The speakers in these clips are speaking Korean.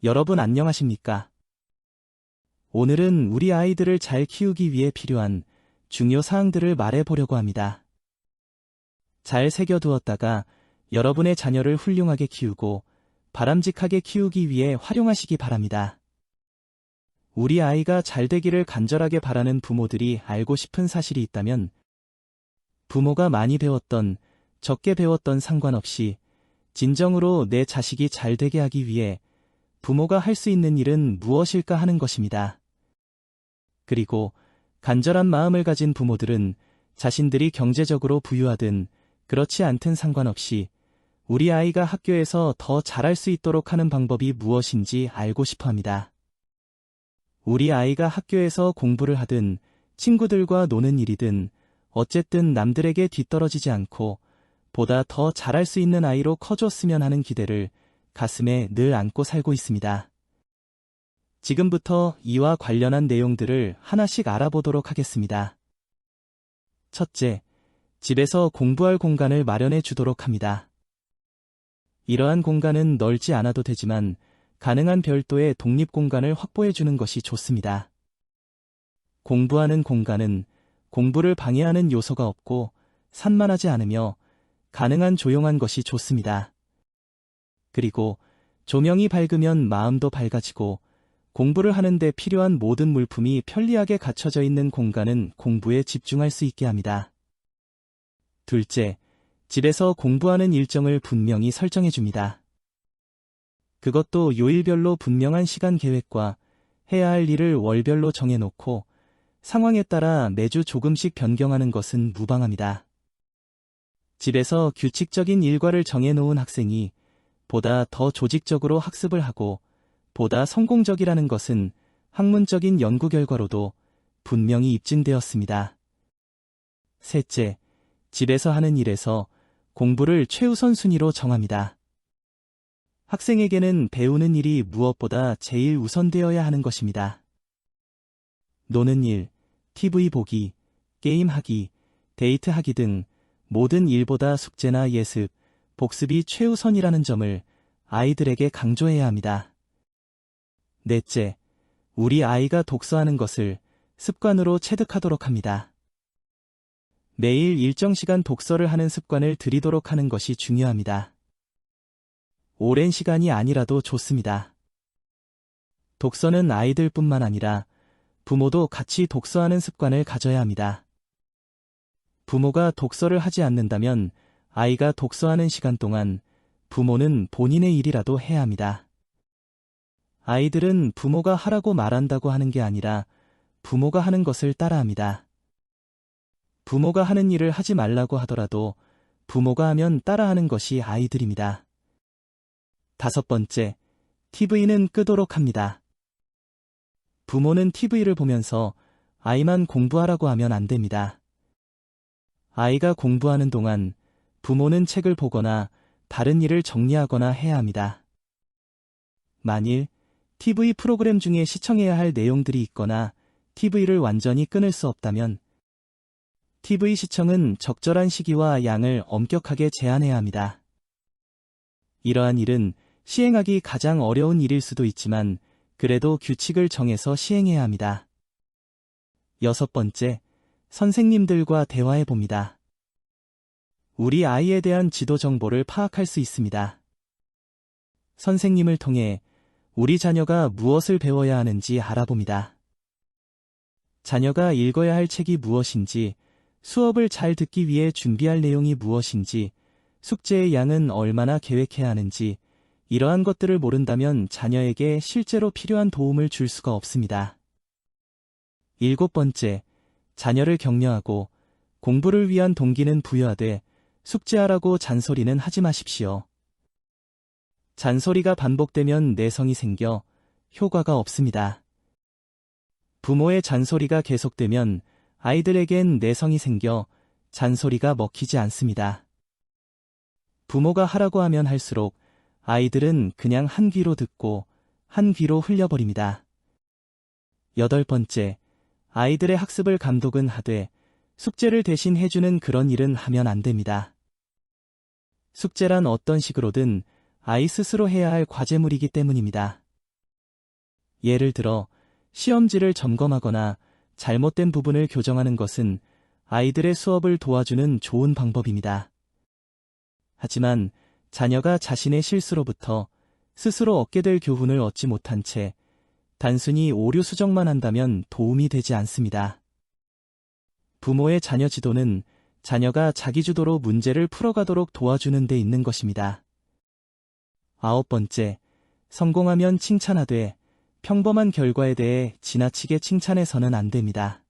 여러분 안녕하십니까? 오늘은 우리 아이들을 잘 키우기 위해 필요한 중요 사항들을 말해 보려고 합니다. 잘 새겨두었다가 여러분의 자녀를 훌륭하게 키우고 바람직하게 키우기 위해 활용하시기 바랍니다. 우리 아이가 잘 되기를 간절하게 바라는 부모들이 알고 싶은 사실이 있다면 부모가 많이 배웠던, 적게 배웠던 상관없이 진정으로 내 자식이 잘 되게 하기 위해 부모가 할 수 있는 일은 무엇일까 하는 것입니다. 그리고 간절한 마음을 가진 부모들은 자신들이 경제적으로 부유하든 그렇지 않든 상관없이 우리 아이가 학교에서 더 잘할 수 있도록 하는 방법이 무엇인지 알고 싶어 합니다. 우리 아이가 학교에서 공부를 하든 친구들과 노는 일이든 어쨌든 남들에게 뒤떨어지지 않고 보다 더 잘할 수 있는 아이로 커줬으면 하는 기대를 가슴에 늘 안고 살고 있습니다. 지금부터 이와 관련한 내용들을 하나씩 알아보도록 하겠습니다. 첫째, 집에서 공부할 공간을 마련해 주도록 합니다. 이러한 공간은 넓지 않아도 되지만 가능한 별도의 독립 공간을 확보해 주는 것이 좋습니다. 공부하는 공간은 공부를 방해하는 요소가 없고 산만하지 않으며 가능한 조용한 것이 좋습니다. 그리고 조명이 밝으면 마음도 밝아지고 공부를 하는데 필요한 모든 물품이 편리하게 갖춰져 있는 공간은 공부에 집중할 수 있게 합니다. 둘째, 집에서 공부하는 일정을 분명히 설정해 줍니다. 그것도 요일별로 분명한 시간 계획과 해야 할 일을 월별로 정해놓고 상황에 따라 매주 조금씩 변경하는 것은 무방합니다. 집에서 규칙적인 일과를 정해놓은 학생이 보다 더 조직적으로 학습을 하고 보다 성공적이라는 것은 학문적인 연구 결과로도 분명히 입증되었습니다. 셋째, 집에서 하는 일에서 공부를 최우선 순위로 정합니다. 학생에게는 배우는 일이 무엇보다 제일 우선되어야 하는 것입니다. 노는 일, TV 보기, 게임하기, 데이트하기 등 모든 일보다 숙제나 예습, 복습이 최우선이라는 점을 아이들에게 강조해야 합니다. 넷째, 우리 아이가 독서하는 것을 습관으로 체득하도록 합니다. 매일 일정 시간 독서를 하는 습관을 들이도록 하는 것이 중요합니다. 오랜 시간이 아니라도 좋습니다. 독서는 아이들뿐만 아니라 부모도 같이 독서하는 습관을 가져야 합니다. 부모가 독서를 하지 않는다면 아이가 독서하는 시간 동안 부모는 본인의 일이라도 해야 합니다. 아이들은 부모가 하라고 말한다고 하는 게 아니라 부모가 하는 것을 따라합니다. 부모가 하는 일을 하지 말라고 하더라도 부모가 하면 따라하는 것이 아이들입니다. 다섯 번째, TV는 끄도록 합니다. 부모는 TV를 보면서 아이만 공부하라고 하면 안 됩니다. 아이가 공부하는 동안 부모는 책을 보거나 다른 일을 정리하거나 해야 합니다. 만일 TV 프로그램 중에 시청해야 할 내용들이 있거나 TV를 완전히 끊을 수 없다면 TV 시청은 적절한 시기와 양을 엄격하게 제한해야 합니다. 이러한 일은 시행하기 가장 어려운 일일 수도 있지만 그래도 규칙을 정해서 시행해야 합니다. 여섯 번째, 선생님들과 대화해 봅니다. 우리 아이에 대한 지도 정보를 파악할 수 있습니다. 선생님을 통해 우리 자녀가 무엇을 배워야 하는지 알아봅니다. 자녀가 읽어야 할 책이 무엇인지, 수업을 잘 듣기 위해 준비할 내용이 무엇인지, 숙제의 양은 얼마나 계획해야 하는지, 이러한 것들을 모른다면 자녀에게 실제로 필요한 도움을 줄 수가 없습니다. 일곱 번째, 자녀를 격려하고 공부를 위한 동기는 부여하되 숙제하라고 잔소리는 하지 마십시오. 잔소리가 반복되면 내성이 생겨 효과가 없습니다. 부모의 잔소리가 계속되면 아이들에겐 내성이 생겨 잔소리가 먹히지 않습니다. 부모가 하라고 하면 할수록 아이들은 그냥 한 귀로 듣고 한 귀로 흘려버립니다. 여덟 번째, 아이들의 학습을 감독은 하되 숙제를 대신 해주는 그런 일은 하면 안 됩니다. 숙제란 어떤 식으로든 아이 스스로 해야 할 과제물이기 때문입니다. 예를 들어 시험지를 점검하거나 잘못된 부분을 교정하는 것은 아이들의 수업을 도와주는 좋은 방법입니다. 하지만 자녀가 자신의 실수로부터 스스로 얻게 될 교훈을 얻지 못한 채 단순히 오류 수정만 한다면 도움이 되지 않습니다. 부모의 자녀 지도는 자녀가 자기주도로 문제를 풀어가도록 도와주는 데 있는 것입니다. 9번째, 성공하면 칭찬하되 평범한 결과에 대해 지나치게 칭찬해서는 안 됩니다.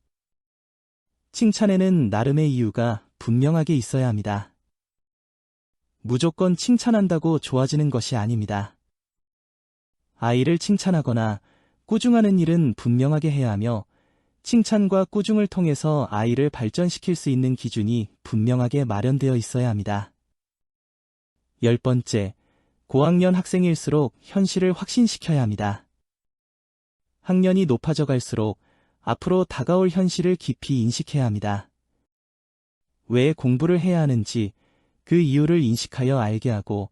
칭찬에는 나름의 이유가 분명하게 있어야 합니다. 무조건 칭찬한다고 좋아지는 것이 아닙니다. 아이를 칭찬하거나 꾸중하는 일은 분명하게 해야 하며 칭찬과 꾸중을 통해서 아이를 발전시킬 수 있는 기준이 분명하게 마련되어 있어야 합니다. 10번째, 고학년 학생일수록 현실을 확신시켜야 합니다. 학년이 높아져 갈수록 앞으로 다가올 현실을 깊이 인식해야 합니다. 왜 공부를 해야 하는지 그 이유를 인식하여 알게 하고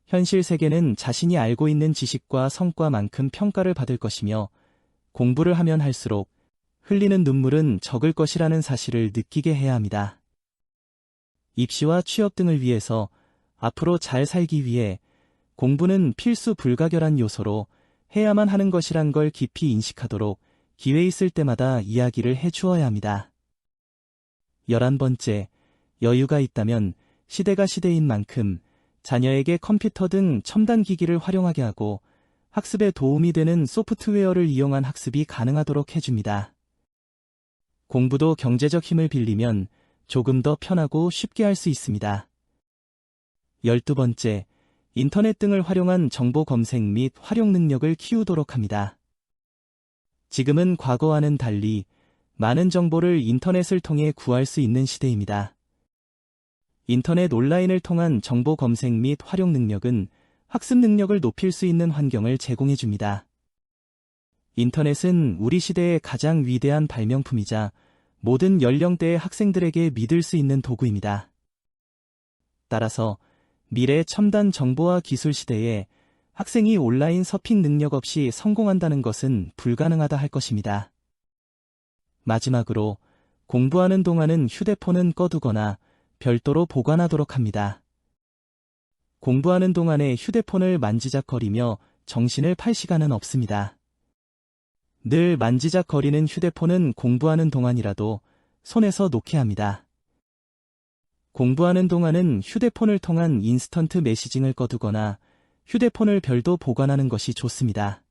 현실 세계는 자신이 알고 있는 지식과 성과만큼 평가를 받을 것이며 공부를 하면 할수록 흘리는 눈물은 적을 것이라는 사실을 느끼게 해야 합니다. 입시와 취업 등을 위해서 앞으로 잘 살기 위해 공부는 필수 불가결한 요소로 해야만 하는 것이란 걸 깊이 인식하도록 기회 있을 때마다 이야기를 해주어야 합니다. 11번째, 여유가 있다면 시대가 시대인 만큼 자녀에게 컴퓨터 등 첨단 기기를 활용하게 하고 학습에 도움이 되는 소프트웨어를 이용한 학습이 가능하도록 해줍니다. 공부도 경제적 힘을 빌리면 조금 더 편하고 쉽게 할 수 있습니다. 12번째, 인터넷 등을 활용한 정보 검색 및 활용 능력을 키우도록 합니다. 지금은 과거와는 달리 많은 정보를 인터넷을 통해 구할 수 있는 시대입니다. 인터넷 온라인을 통한 정보 검색 및 활용 능력은 학습 능력을 높일 수 있는 환경을 제공해 줍니다. 인터넷은 우리 시대의 가장 위대한 발명품이자 모든 연령대의 학생들에게 믿을 수 있는 도구입니다. 따라서 미래 첨단 정보화 기술 시대에 학생이 온라인 서핑 능력 없이 성공한다는 것은 불가능하다 할 것입니다. 마지막으로 공부하는 동안은 휴대폰은 꺼두거나 별도로 보관하도록 합니다. 공부하는 동안에 휴대폰을 만지작거리며 정신을 팔 시간은 없습니다. 늘 만지작거리는 휴대폰은 공부하는 동안이라도 손에서 놓게 합니다. 공부하는 동안은 휴대폰을 통한 인스턴트 메시징을 꺼두거나 휴대폰을 별도 보관하는 것이 좋습니다.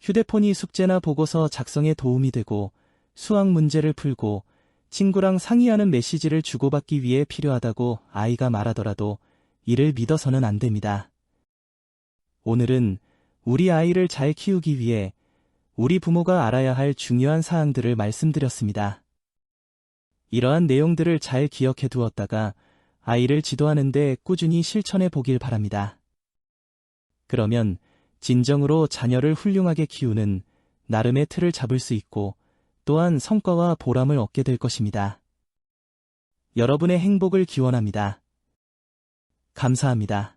휴대폰이 숙제나 보고서 작성에 도움이 되고 수학 문제를 풀고 친구랑 상의하는 메시지를 주고받기 위해 필요하다고 아이가 말하더라도 이를 믿어서는 안 됩니다. 오늘은 우리 아이를 잘 키우기 위해 우리 부모가 알아야 할 중요한 사항들을 말씀드렸습니다. 이러한 내용들을 잘 기억해 두었다가 아이를 지도하는 데 꾸준히 실천해 보길 바랍니다. 그러면 진정으로 자녀를 훌륭하게 키우는 나름의 틀을 잡을 수 있고 또한 성과와 보람을 얻게 될 것입니다. 여러분의 행복을 기원합니다. 감사합니다.